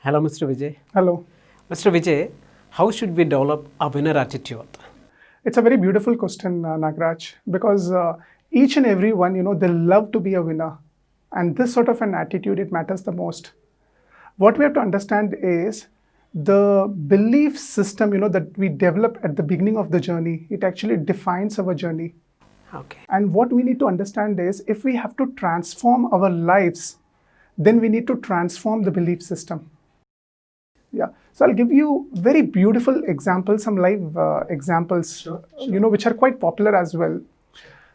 Hello, Mr. Vijay. Hello. Mr. Vijay, how should we develop a winner attitude? It's a very beautiful question, Nagraj, because each and every one, they love to be a winner. And this sort of an attitude, it matters the most. What we have to understand is the belief system, that we develop at the beginning of the journey, it actually defines our journey. Okay. And what we need to understand is if we have to transform our lives, then we need to transform the belief system. Yeah. So I'll give you very beautiful examples, some live examples, Sure. which are quite popular as well.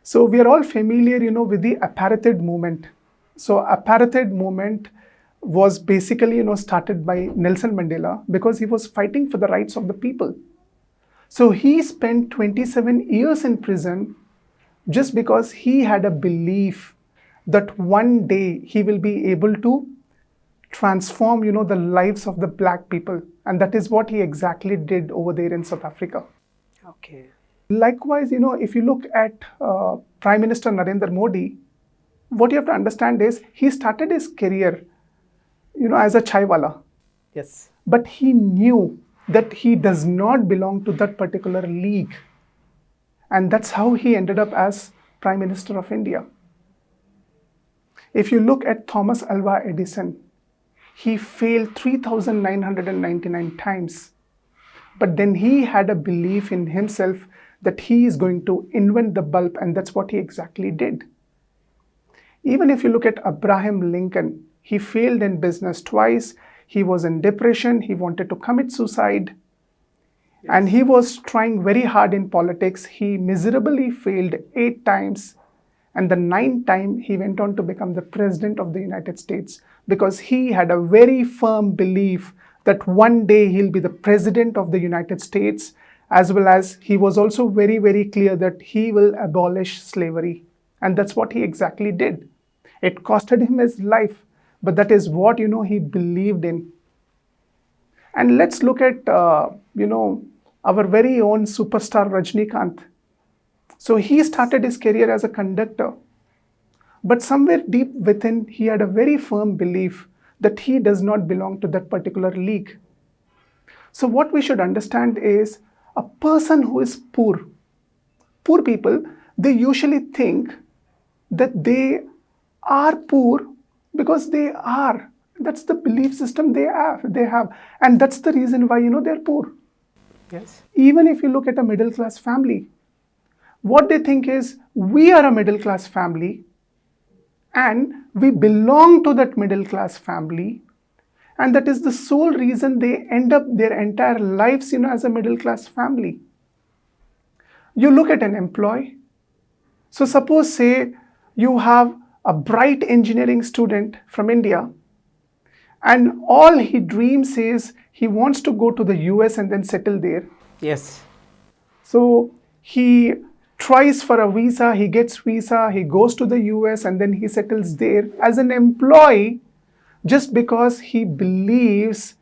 So we are all familiar, with the apartheid movement. So apartheid movement was basically, started by Nelson Mandela because he was fighting for the rights of the people. So he spent 27 years in prison just because he had a belief that one day he will be able to transform, the lives of the black people. And that is what he exactly did over there in South Africa. Okay. Likewise, if you look at Prime Minister Narendra Modi, what you have to understand is he started his career, as a chaiwala. Yes. But he knew that he does not belong to that particular league. And that's how he ended up as Prime Minister of India. If you look at Thomas Alva Edison, he failed 3,999 times. But then he had a belief in himself that he is going to invent the bulb, and that's what he exactly did. Even if you look at Abraham Lincoln, he failed in business twice. He was in depression. He wanted to commit suicide. Yes. And he was trying very hard in politics. He miserably failed 8 times. And the 9th time, he went on to become the President of the United States because he had a very firm belief that one day he'll be the President of the United States, as well as he was also very, very clear that he will abolish slavery. And that's what he exactly did. It costed him his life, but that is what, he believed in. And let's look at, our very own superstar Rajnikant. So he started his career as a conductor. But somewhere deep within, he had a very firm belief that he does not belong to that particular league. So what we should understand is a person who is poor people, they usually think that they are poor because they are. That's the belief system they have. And that's the reason why, they're poor. Yes. Even if you look at a middle class family, what they think is we are a middle class family and we belong to that middle class family, and that is the sole reason they end up their entire lives, as a middle class family. You look at an employee. So suppose, say, you have a bright engineering student from India, and all he dreams is he wants to go to the US and then settle there. Yes. So he tries for a visa, he gets visa, he goes to the US and then he settles there as an employee just because he believes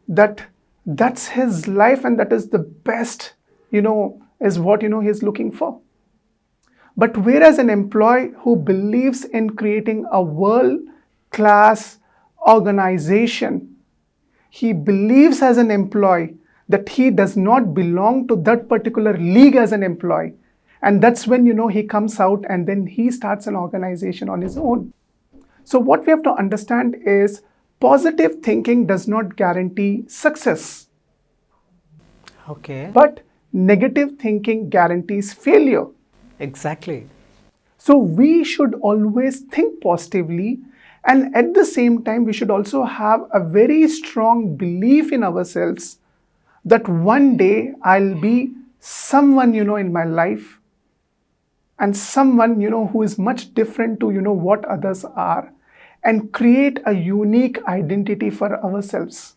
that that's his life and that is the best, is what, he's looking for. But whereas an employee who believes in creating a world-class organization, he believes as an employee that he does not belong to that particular league as an employee. And that's when, he comes out and then he starts an organization on his own. So what we have to understand is positive thinking does not guarantee success. Okay. But negative thinking guarantees failure. Exactly. So we should always think positively, and at the same time, we should also have a very strong belief in ourselves that one day I'll be someone, in my life, and someone, who is much different to, what others are, and create a unique identity for ourselves.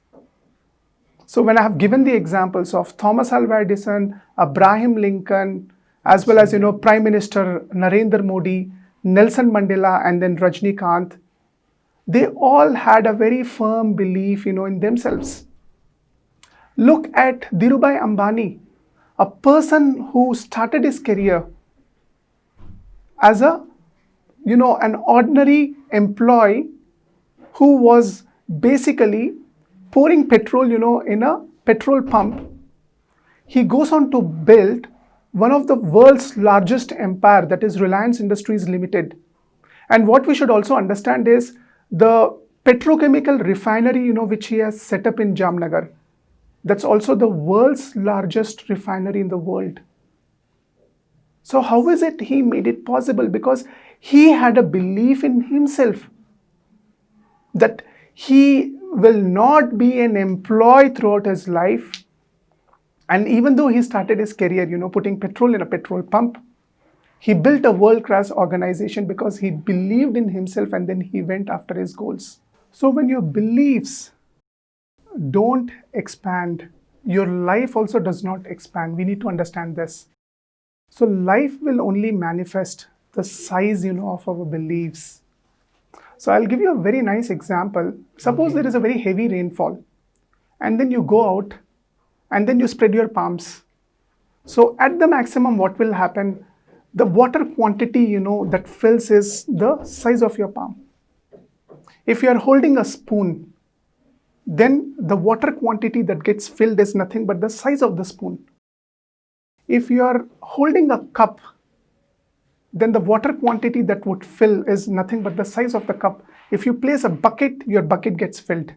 So when I have given the examples of Thomas Alva Edison, Abraham Lincoln, as well as, Prime Minister Narendra Modi, Nelson Mandela, and then Rajnikant, they all had a very firm belief, in themselves. Look at Dhirubhai Ambani, a person who started his career as an ordinary employee who was basically pouring petrol, in a petrol pump, he goes on to build one of the world's largest empire, that is Reliance Industries Limited. And what we should also understand is the petrochemical refinery, which he has set up in Jamnagar. That's also the world's largest refinery in the world. So how is it he made it possible? Because he had a belief in himself that he will not be an employee throughout his life. And even though he started his career, putting petrol in a petrol pump, he built a world-class organization because he believed in himself and then he went after his goals. So when your beliefs don't expand, your life also does not expand. We need to understand this. So life will only manifest the size, of our beliefs. So I'll give you a very nice example. Suppose there is a very heavy rainfall and then you go out and then you spread your palms. So at the maximum, what will happen? The water quantity, that fills is the size of your palm. If you are holding a spoon, then the water quantity that gets filled is nothing but the size of the spoon. If you are holding a cup, then the water quantity that would fill is nothing but the size of the cup. If you place a bucket, your bucket gets filled.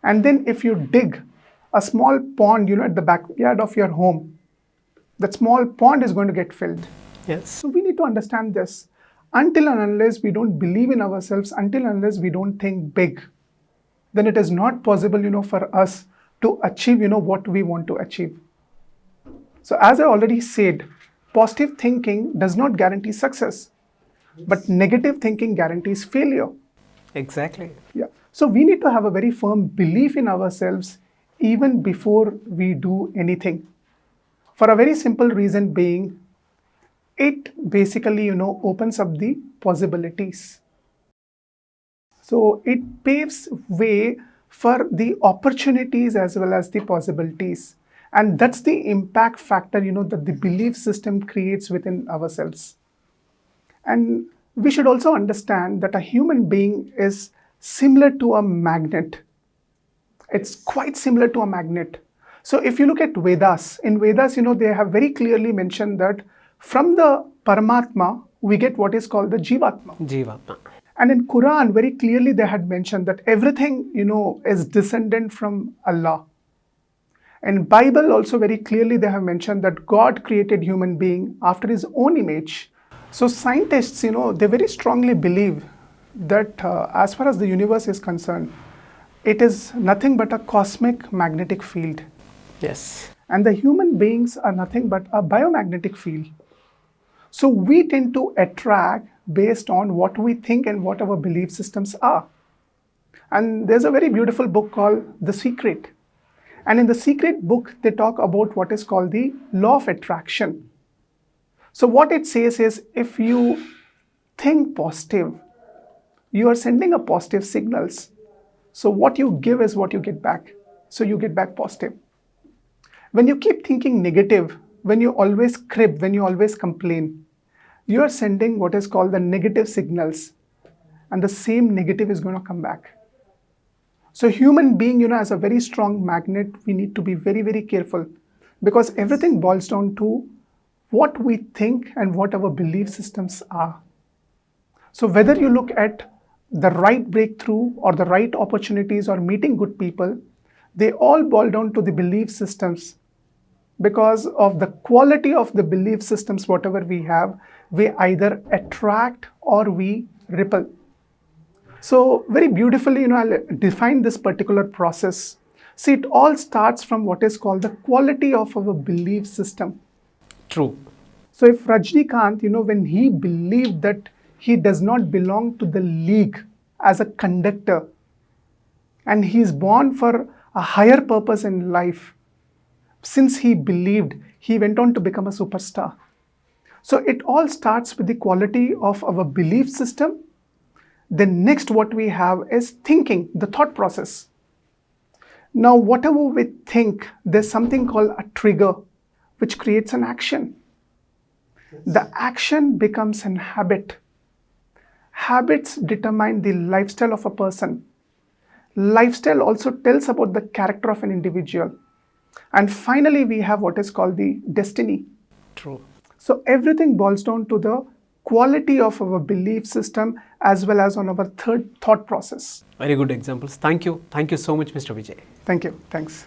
And then if you dig a small pond, at the backyard of your home, that small pond is going to get filled. Yes. So we need to understand this. Until and unless we don't believe in ourselves, until and unless we don't think big, then it is not possible, for us to achieve, what we want to achieve. So as I already said, positive thinking does not guarantee success, but negative thinking guarantees failure. Exactly. Yeah. So we need to have a very firm belief in ourselves even before we do anything. For a very simple reason being, it basically, opens up the possibilities. So it paves way for the opportunities as well as the possibilities. And that's the impact factor, that the belief system creates within ourselves. And we should also understand that a human being is similar to a magnet. It's quite similar to a magnet. So if you look at Vedas, in Vedas, they have very clearly mentioned that from the Paramatma, we get what is called the Jivatma. Jivatma. And in Quran, very clearly they had mentioned that everything, is descendant from Allah. In Bible also very clearly they have mentioned that God created human being after his own image. So scientists, they very strongly believe that as far as the universe is concerned, it is nothing but a cosmic magnetic field. Yes. And the human beings are nothing but a biomagnetic field. So we tend to attract based on what we think and what our belief systems are. And there's a very beautiful book called The Secret. And in The Secret book, they talk about what is called the law of attraction. So what it says is, if you think positive, you are sending a positive signals. So what you give is what you get back. So you get back positive. When you keep thinking negative, when you always crib, when you always complain, you are sending what is called the negative signals. And the same negative is going to come back. So human being, as a very strong magnet, we need to be very, very careful, because everything boils down to what we think and what our belief systems are. So whether you look at the right breakthrough or the right opportunities or meeting good people, they all boil down to the belief systems. Because of the quality of the belief systems, whatever we have, we either attract or we repel. So very beautifully, I'll define this particular process. See, it all starts from what is called the quality of our belief system. True. So if Rajnikant, when he believed that he does not belong to the league as a conductor, and he is born for a higher purpose in life, since he believed, he went on to become a superstar. So it all starts with the quality of our belief system. Then next what we have is thinking, the thought process. Now whatever we think, there's something called a trigger, which creates an action. The action becomes an habit. Habits determine the lifestyle of a person. Lifestyle also tells about the character of an individual. And finally, we have what is called the destiny. True. So everything boils down to the quality of our belief system as well as on our third thought process. Very good examples. Thank you. Thank you so much, Mr. Vijay. Thank you. Thanks.